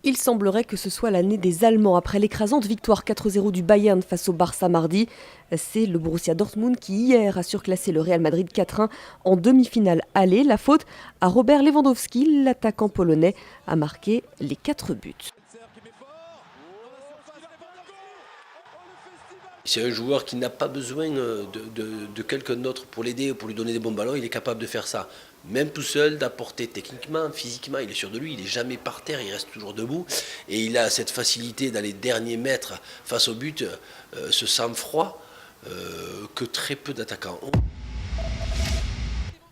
Il semblerait que ce soit l'année des Allemands. Après l'écrasante victoire 4-0 du Bayern face au Barça mardi, c'est le Borussia Dortmund qui hier a surclassé le Real Madrid 4-1 en demi-finale aller. La faute à Robert Lewandowski, l'attaquant polonais a marqué les 4 buts. C'est un joueur qui n'a pas besoin de quelqu'un d'autre pour l'aider ou pour lui donner des bons ballons. Il est capable de faire ça, même tout seul, d'apporter techniquement, physiquement. Il est sûr de lui, il n'est jamais par terre, il reste toujours debout. Et il a cette facilité dans les derniers mètres face au but, ce sang-froid que très peu d'attaquants ont.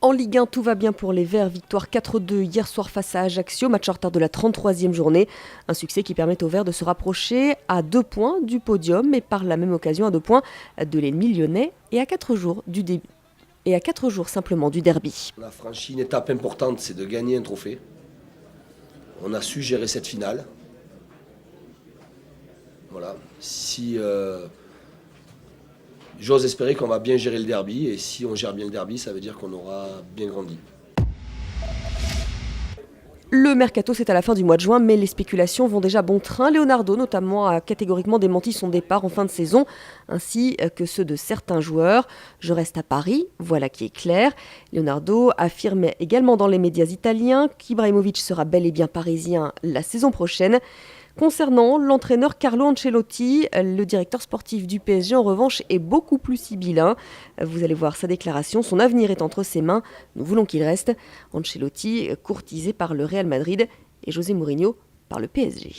En Ligue 1, tout va bien pour les Verts. Victoire 4-2 hier soir face à Ajaccio, match en retard de la 33e journée. Un succès qui permet aux Verts de se rapprocher à 2 points du podium et par la même occasion à 2 points de l'ennemi lyonnais et à 4 jours du début. Et à 4 jours simplement du derby. On a franchi une étape importante, c'est de gagner un trophée. On a su gérer cette finale. Voilà. J'ose espérer qu'on va bien gérer le derby, et si on gère bien le derby, ça veut dire qu'on aura bien grandi. Le mercato, c'est à la fin du mois de juin, mais les spéculations vont déjà bon train. Leonardo, notamment, a catégoriquement démenti son départ en fin de saison, ainsi que ceux de certains joueurs. Je reste à Paris, voilà qui est clair. Leonardo affirme également dans les médias italiens qu'Ibrahimovic sera bel et bien parisien la saison prochaine. Concernant l'entraîneur Carlo Ancelotti, le directeur sportif du PSG en revanche est beaucoup plus sibyllin. Vous allez voir sa déclaration, son avenir est entre ses mains, nous voulons qu'il reste. Ancelotti courtisé par le Real Madrid et José Mourinho par le PSG.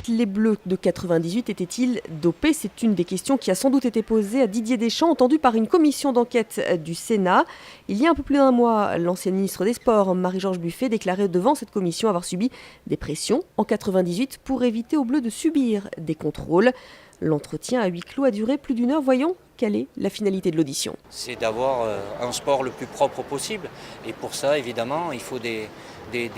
Les Bleus de 98 étaient-ils dopés? C'est une des questions qui a sans doute été posée à Didier Deschamps, entendue par une commission d'enquête du Sénat. Il y a un peu plus d'un mois, l'ancienne ministre des Sports, Marie-Georges Buffet, déclarait devant cette commission avoir subi des pressions en 98 pour éviter aux Bleus de subir des contrôles. L'entretien à huis clos a duré plus d'1 heure. Voyons quelle est la finalité de l'audition. C'est d'avoir un sport le plus propre possible. Et pour ça, évidemment, il faut des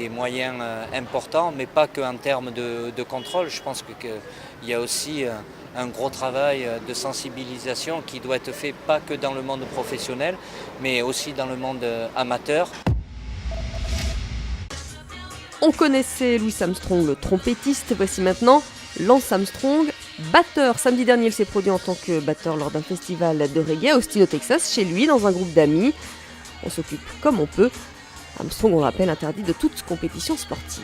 moyens importants, mais pas qu'en termes de contrôle. Je pense qu'il y a aussi un gros travail de sensibilisation qui doit être fait pas que dans le monde professionnel, mais aussi dans le monde amateur. On connaissait Louis Armstrong, le trompettiste. Voici maintenant Lance Armstrong, batteur. Samedi dernier, il s'est produit en tant que batteur lors d'un festival de reggae à Austin, au Texas, chez lui, dans un groupe d'amis. On s'occupe comme on peut. Armstrong, on le rappelle, interdit de toute compétition sportive.